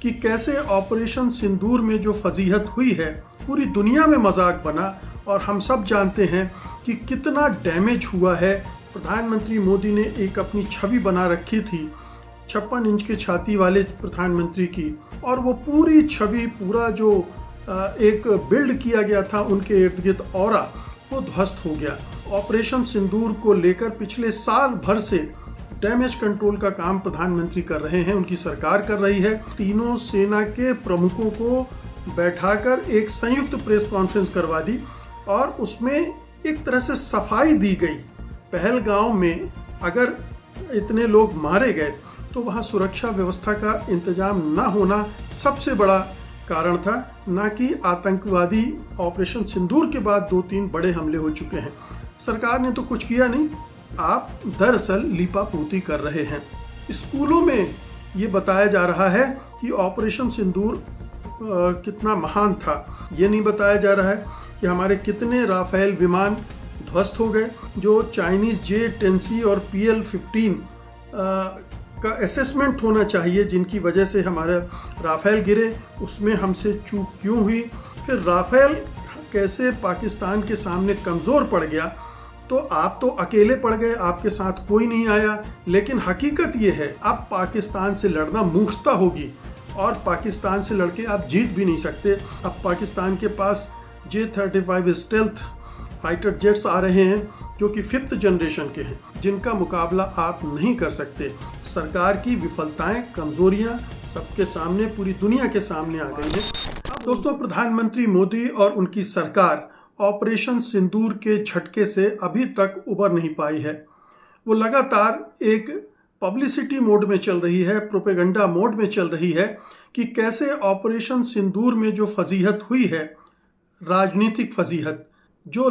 कि कैसे ऑपरेशन सिंदूर में जो फजीहत हुई है पूरी दुनिया में मजाक बना और हम सब जानते हैं कि कितना डैमेज हुआ है। प्रधानमंत्री मोदी ने एक अपनी छवि बना रखी थी 56 इंच की छाती वाले प्रधानमंत्री की, और वो पूरी छवि, पूरा जो एक बिल्ड किया गया था उनके इर्द गिर्द ऑरा, वो ध्वस्त हो गया। ऑपरेशन सिंदूर को लेकर पिछले साल भर से डैमेज कंट्रोल का काम प्रधानमंत्री कर रहे हैं, उनकी सरकार कर रही है। तीनों सेना के प्रमुखों को बैठाकर एक संयुक्त प्रेस कॉन्फ्रेंस करवा दी और उसमें एक तरह से सफाई दी गई। पहलगांव में अगर इतने लोग मारे गए तो वहाँ सुरक्षा व्यवस्था का इंतजाम ना होना सबसे बड़ा कारण था, ना कि आतंकवादी ऑपरेशन सिंदूर के बाद 2-3 बड़े हमले हो चुके हैं। सरकार ने तो कुछ किया नहीं, आप दरअसल लीपापोती कर रहे हैं। स्कूलों में ये बताया जा रहा है कि ऑपरेशन सिंदूर कितना महान था। ये नहीं बताया जा रहा है कि हमारे कितने राफेल विमान ध्वस्त हो गए। जो चाइनीज़ J-10C और PL-15 का असेसमेंट होना चाहिए जिनकी वजह से हमारे राफेल गिरे, उसमें हमसे चूक क्यों हुई। फिर राफेल कैसे पाकिस्तान के सामने कमज़ोर पड़ गया, तो आप तो अकेले पड़ गए, आपके साथ कोई नहीं आया। लेकिन हकीकत ये है अब पाकिस्तान से लड़ना मूर्खता होगी और पाकिस्तान से लड़के आप जीत भी नहीं सकते। अब पाकिस्तान के पास J-35 स्टेल्थ फाइटर जेट्स आ रहे हैं जो कि 5th जनरेशन के हैं, जिनका मुकाबला आप नहीं कर सकते। सरकार की विफलताएं, कमजोरियां सबके सामने, पूरी दुनिया के सामने आ गई हैं। दोस्तों, प्रधानमंत्री मोदी और उनकी सरकार ऑपरेशन सिंदूर के झटके से अभी तक उबर नहीं पाई है। वो लगातार एक पब्लिसिटी मोड में चल रही है, प्रोपेगेंडा मोड में चल रही है कि कैसे ऑपरेशन सिंदूर में जो फजीहत हुई है, राजनीतिक फजीहत, जो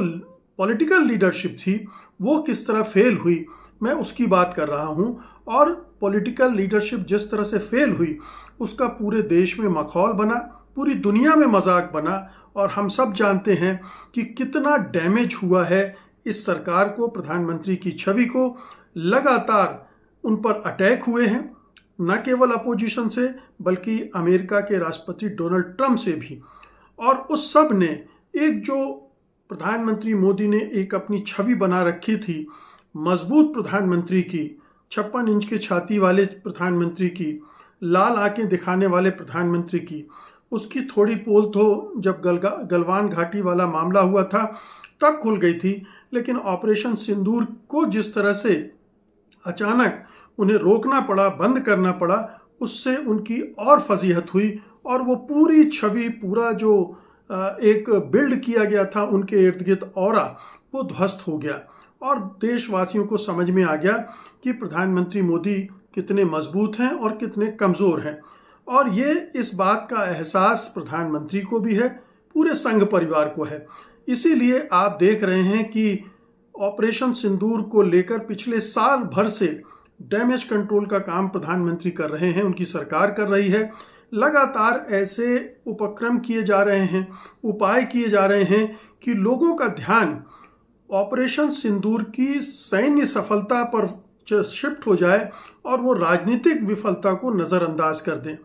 पॉलिटिकल लीडरशिप थी, वो किस तरह फेल हुई, मैं उसकी बात कर रहा हूं। और पॉलिटिकल लीडरशिप जिस तरह से फेल हुई उसका पूरे देश में मखौल बना, पूरी दुनिया में मजाक बना, और हम सब जानते हैं कि कितना डैमेज हुआ है इस सरकार को, प्रधानमंत्री की छवि को। लगातार उन पर अटैक हुए हैं, न केवल अपोजिशन से बल्कि अमेरिका के राष्ट्रपति डोनाल्ड ट्रंप से भी। और उस सब ने एक जो प्रधानमंत्री मोदी ने एक अपनी छवि बना रखी थी मजबूत प्रधानमंत्री की, 56 इंच की छाती वाले प्रधानमंत्री की, लाल आंखें दिखाने वाले प्रधानमंत्री की, उसकी थोड़ी पोल तो जब गलवान घाटी वाला मामला हुआ था तब खुल गई थी। लेकिन ऑपरेशन सिंदूर को जिस तरह से अचानक उन्हें रोकना पड़ा, बंद करना पड़ा, उससे उनकी और फजीहत हुई और वो पूरी छवि, पूरा जो एक बिल्ड किया गया था उनके इर्द गिर्द ऑरा, वो ध्वस्त हो गया। और देशवासियों को समझ में आ गया कि प्रधानमंत्री मोदी कितने मजबूत हैं और कितने कमज़ोर हैं। और ये इस बात का एहसास प्रधानमंत्री को भी है, पूरे संघ परिवार को है। इसीलिए आप देख रहे हैं कि ऑपरेशन सिंदूर को लेकर पिछले साल भर से डैमेज कंट्रोल का काम प्रधानमंत्री कर रहे हैं, उनकी सरकार कर रही है। लगातार ऐसे उपक्रम किए जा रहे हैं, उपाय किए जा रहे हैं कि लोगों का ध्यान ऑपरेशन सिंदूर की सैन्य सफलता पर शिफ्ट हो जाए और वो राजनीतिक विफलता को नज़रअंदाज कर दें।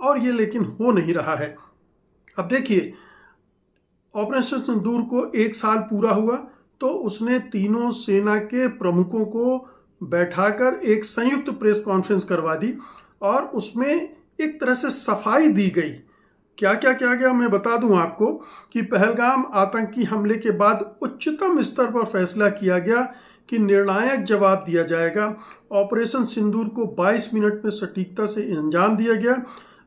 और ये लेकिन हो नहीं रहा है। अब देखिए, ऑपरेशन सिंदूर को 1 साल पूरा हुआ तो उसने तीनों सेना के प्रमुखों को बैठाकर एक संयुक्त प्रेस कॉन्फ्रेंस करवा दी और उसमें एक तरह से सफाई दी गई। क्या क्या किया गया मैं बता दूं आपको कि पहलगाम आतंकी हमले के बाद उच्चतम स्तर पर फैसला किया गया कि निर्णायक जवाब दिया जाएगा। ऑपरेशन सिंदूर को 22 मिनट में सटीकता से अंजाम दिया गया।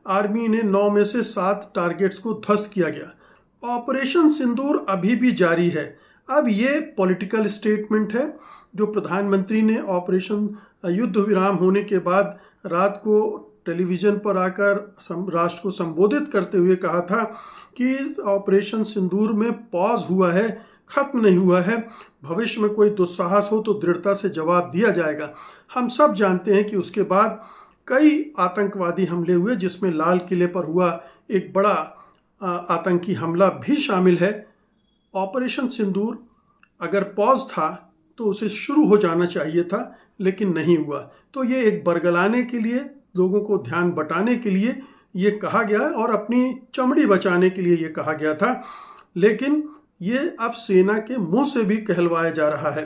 आर्मी ने 9 में से 7 टारगेट्स को ध्वस्त किया गया। ऑपरेशन सिंदूर अभी भी जारी है। अब ये पॉलिटिकल स्टेटमेंट है जो प्रधानमंत्री ने ऑपरेशन युद्ध विराम होने के बाद रात को टेलीविज़न पर आकर राष्ट्र को संबोधित करते हुए कहा था कि ऑपरेशन सिंदूर में पॉज हुआ है, खत्म नहीं हुआ है। भविष्य में कोई दुस्साहस हो तो दृढ़ता से जवाब दिया जाएगा। हम सब जानते हैं कि उसके बाद कई आतंकवादी हमले हुए, जिसमें लाल किले पर हुआ एक बड़ा आतंकी हमला भी शामिल है। ऑपरेशन सिंदूर अगर पॉज था तो उसे शुरू हो जाना चाहिए था, लेकिन नहीं हुआ। तो ये एक बरगलाने के लिए, लोगों को ध्यान बटाने के लिए ये कहा गया और अपनी चमड़ी बचाने के लिए ये कहा गया था, लेकिन ये अब सेना के मुंह से भी कहलवाया जा रहा है।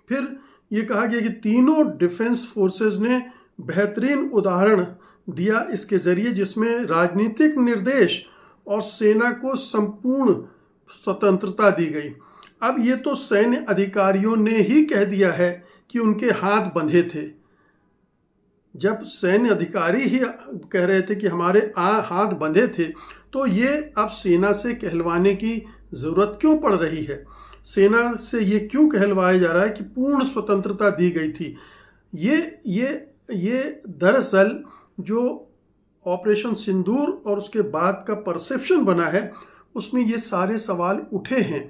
फिर ये कहा गया कि तीनों डिफेंस फोर्सेस ने बेहतरीन उदाहरण दिया इसके जरिए, जिसमें राजनीतिक निर्देश और सेना को संपूर्ण स्वतंत्रता दी गई। अब ये तो सैन्य अधिकारियों ने ही कह दिया है कि उनके हाथ बंधे थे। जब सैन्य अधिकारी ही कह रहे थे कि हमारे हाथ बंधे थे, तो ये अब सेना से कहलवाने की ज़रूरत क्यों पड़ रही है? सेना से ये क्यों कहलवाया जा रहा है कि पूर्ण स्वतंत्रता दी गई थी? ये दरअसल जो ऑपरेशन सिंदूर और उसके बाद का परसेप्शन बना है, उसमें ये सारे सवाल उठे हैं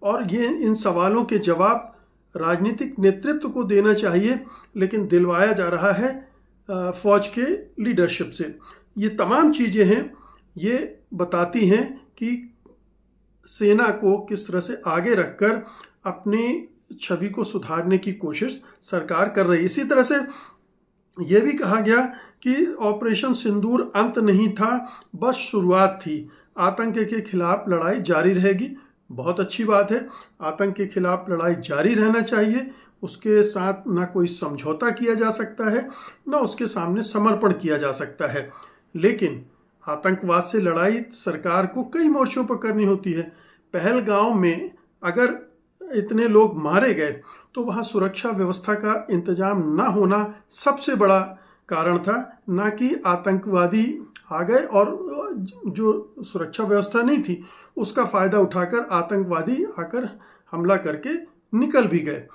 और ये इन सवालों के जवाब राजनीतिक नेतृत्व को देना चाहिए, लेकिन दिलवाया जा रहा है फौज के लीडरशिप से। ये तमाम चीज़ें हैं, ये बताती हैं कि सेना को किस तरह से आगे रखकर अपनी छवि को सुधारने की कोशिश सरकार कर रही है। इसी तरह से ये भी कहा गया कि ऑपरेशन सिंदूर अंत नहीं था, बस शुरुआत थी। आतंक के खिलाफ लड़ाई जारी रहेगी। बहुत अच्छी बात है, आतंक के खिलाफ लड़ाई जारी रहना चाहिए। उसके साथ ना कोई समझौता किया जा सकता है, ना उसके सामने समर्पण किया जा सकता है। लेकिन आतंकवाद से लड़ाई सरकार को कई मोर्चों पर करनी होती है। पहलगांव में अगर इतने लोग मारे गए तो वहाँ सुरक्षा व्यवस्था का इंतजाम ना होना सबसे बड़ा कारण था, ना कि आतंकवादी आ गए और जो सुरक्षा व्यवस्था नहीं थी उसका फ़ायदा उठाकर आतंकवादी आकर हमला करके निकल भी गए।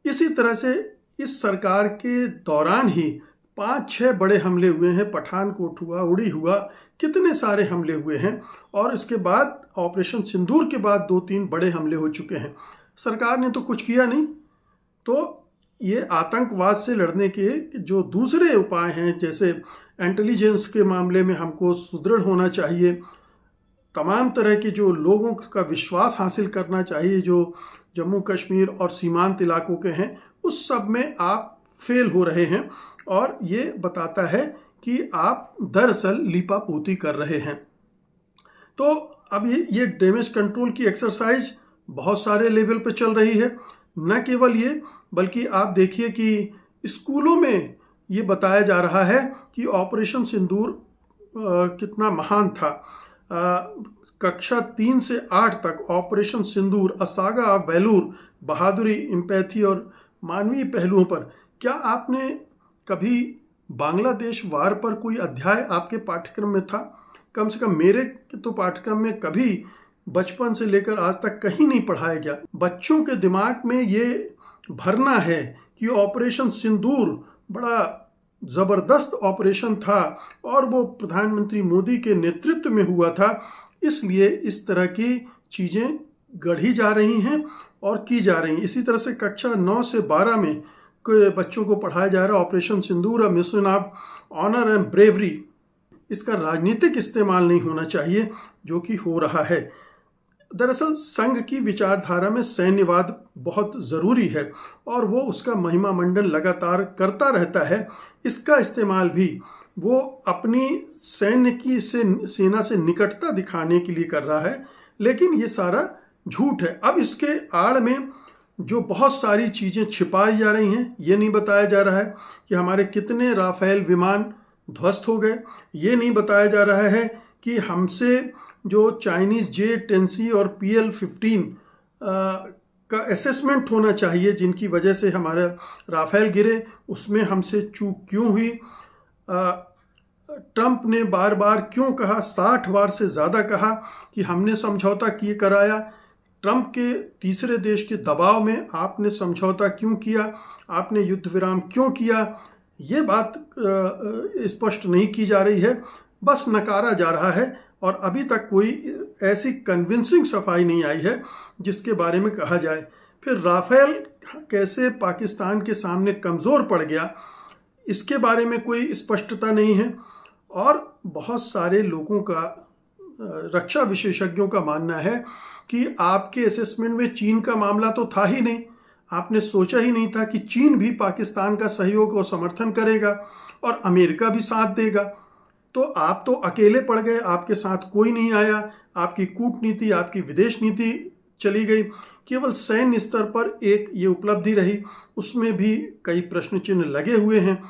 इसी तरह से इस सरकार के दौरान ही 5-6 बड़े हमले हुए हैं। पठानकोट हुआ, उड़ी हुआ, कितने सारे हमले हुए हैं और इसके बाद ऑपरेशन सिंदूर के बाद 2-3 बड़े हमले हो चुके हैं। सरकार ने तो कुछ किया नहीं। तो ये आतंकवाद से लड़ने के जो दूसरे उपाय हैं, जैसे इंटेलिजेंस के मामले में हमको सुदृढ़ होना चाहिए, तमाम तरह के जो लोगों का विश्वास हासिल करना चाहिए जो जम्मू कश्मीर और सीमांत इलाकों के हैं, उस सब में आप फेल हो रहे हैं और ये बताता है कि आप दरअसल लीपापोती कर रहे हैं। तो अब ये डैमेज कंट्रोल की एक्सरसाइज बहुत सारे लेवल पे चल रही है। न केवल ये, बल्कि आप देखिए कि स्कूलों में ये बताया जा रहा है कि ऑपरेशन सिंदूर कितना महान था। कक्षा 3 से 8 तक operation Sindoor, a saga of valour, बहादुरी, एम्पैथी और मानवीय पहलुओं पर। क्या आपने कभी बांग्लादेश वार पर कोई अध्याय आपके पाठ्यक्रम में था? कम से कम मेरे तो पाठ्यक्रम में कभी बचपन से लेकर आज तक कहीं नहीं पढ़ाया गया। बच्चों के दिमाग में ये भरना है कि ऑपरेशन सिंदूर बड़ा ज़बरदस्त ऑपरेशन था और वो प्रधानमंत्री मोदी के नेतृत्व में हुआ था, इसलिए इस तरह की चीज़ें गढ़ी जा रही हैं और की जा रही हैं। इसी तरह से कक्षा 9 से 12 में बच्चों को पढ़ाया जा रहा है operation Sindoor, mission of honour and bravery. इसका राजनीतिक इस्तेमाल नहीं होना चाहिए जो कि हो रहा है। दरअसल संघ की विचारधारा में सैन्यवाद बहुत ज़रूरी है और वो उसका महिमा मंडन लगातार करता रहता है। इसका इस्तेमाल भी वो अपनी सैन्य की सेना से निकटता दिखाने के लिए कर रहा है, लेकिन ये सारा झूठ है। अब इसके आड़ में जो बहुत सारी चीज़ें छिपाई जा रही हैं, ये नहीं बताया जा रहा है कि हमारे कितने राफेल विमान ध्वस्त हो गए। ये नहीं बताया जा रहा है कि हमसे जो चाइनीज़ J-10C और PL-15 का असेसमेंट होना चाहिए, जिनकी वजह से हमारे राफेल गिरे, उसमें हमसे चूक क्यों हुई। ट्रंप ने बार बार क्यों कहा, 60 बार से ज़्यादा कहा कि हमने समझौता किए कराया। ट्रंप के तीसरे देश के दबाव में आपने समझौता क्यों किया, आपने युद्ध विराम क्यों किया, ये बात स्पष्ट नहीं की जा रही है, बस नकारा जा रहा है और अभी तक कोई ऐसी कन्विंसिंग सफाई नहीं आई है जिसके बारे में कहा जाए। फिर राफेल कैसे पाकिस्तान के सामने कमज़ोर पड़ गया, इसके बारे में कोई स्पष्टता नहीं है। और बहुत सारे लोगों का, रक्षा विशेषज्ञों का मानना है कि आपके असेसमेंट में चीन का मामला तो था ही नहीं। आपने सोचा ही नहीं था कि चीन भी पाकिस्तान का सहयोग और समर्थन करेगा और अमेरिका भी साथ देगा। तो आप तो अकेले पड़ गए, आपके साथ कोई नहीं आया, आपकी कूटनीति, आपकी विदेश नीति चली गई, केवल सैन्य स्तर पर एक ये उपलब्धि रही, उसमें भी कई प्रश्न चिन्ह लगे हुए हैं।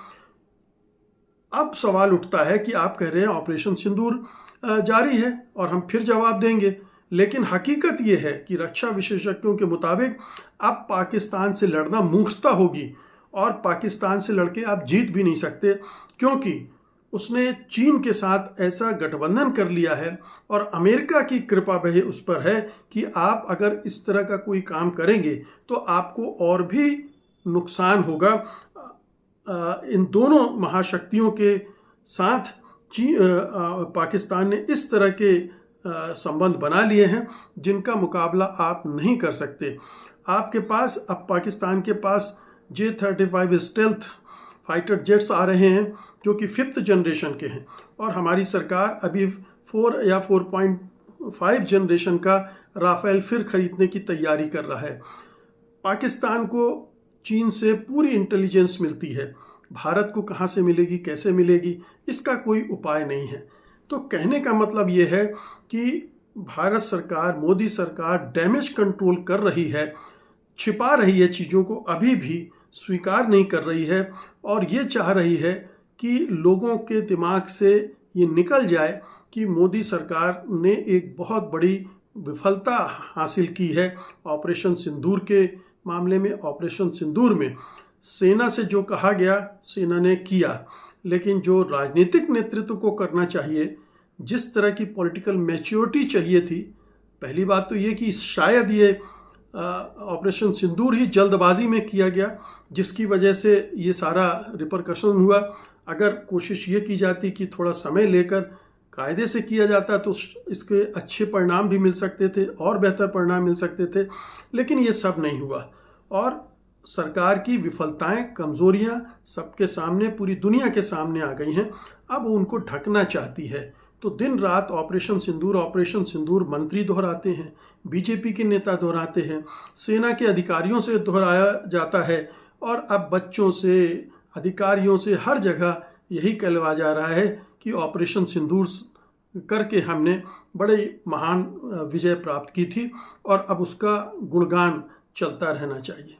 अब सवाल उठता है कि आप कह रहे हैं ऑपरेशन सिंदूर जारी है और हम फिर जवाब देंगे, लेकिन हकीकत ये है कि रक्षा विशेषज्ञों के मुताबिक अब पाकिस्तान से लड़ना मूर्खता होगी और पाकिस्तान से लड़के आप जीत भी नहीं सकते, क्योंकि उसने चीन के साथ ऐसा गठबंधन कर लिया है और अमेरिका की कृपा भी उस पर है कि आप अगर इस तरह का कोई काम करेंगे तो आपको और भी नुकसान होगा। इन दोनों महाशक्तियों के साथ पाकिस्तान ने इस तरह के संबंध बना लिए हैं जिनका मुकाबला आप नहीं कर सकते। आपके पास अब पाकिस्तान के पास J-35 स्टेल्थ फाइटर जेट्स आ रहे हैं जो कि 5th जनरेशन के हैं, और हमारी सरकार अभी 4 या 4.5 जनरेशन का राफेल फिर खरीदने की तैयारी कर रहा है। पाकिस्तान को चीन से पूरी इंटेलिजेंस मिलती है, भारत को कहाँ से मिलेगी, कैसे मिलेगी, इसका कोई उपाय नहीं है। तो कहने का मतलब ये है कि भारत सरकार, मोदी सरकार डैमेज कंट्रोल कर रही है, छिपा रही है चीज़ों को, अभी भी स्वीकार नहीं कर रही है और ये चाह रही है कि लोगों के दिमाग से ये निकल जाए कि मोदी सरकार ने एक बहुत बड़ी विफलता हासिल की है ऑपरेशन सिंदूर के मामले में। ऑपरेशन सिंदूर में सेना से जो कहा गया सेना ने किया, लेकिन जो राजनीतिक नेतृत्व को करना चाहिए, जिस तरह की पॉलिटिकल मैच्योरिटी चाहिए थी, पहली बात तो ये कि शायद ये ऑपरेशन सिंदूर ही जल्दबाजी में किया गया जिसकी वजह से ये सारा रिपरकशन हुआ। अगर कोशिश ये की जाती कि थोड़ा समय लेकर कायदे से किया जाता तो इसके अच्छे परिणाम भी मिल सकते थे और बेहतर परिणाम मिल सकते थे, लेकिन ये सब नहीं हुआ और सरकार की विफलताएं, कमजोरियां सबके सामने, पूरी दुनिया के सामने आ गई हैं। अब वो उनको ढकना चाहती है, तो दिन रात ऑपरेशन सिंदूर मंत्री दोहराते हैं, बीजेपी के नेता दोहराते हैं, सेना के अधिकारियों से दोहराया जाता है और अब बच्चों से, अधिकारियों से, हर जगह यही कहलवा जा रहा है कि ऑपरेशन सिंदूर करके हमने बड़े महान विजय प्राप्त की थी और अब उसका गुणगान चलता रहना चाहिए।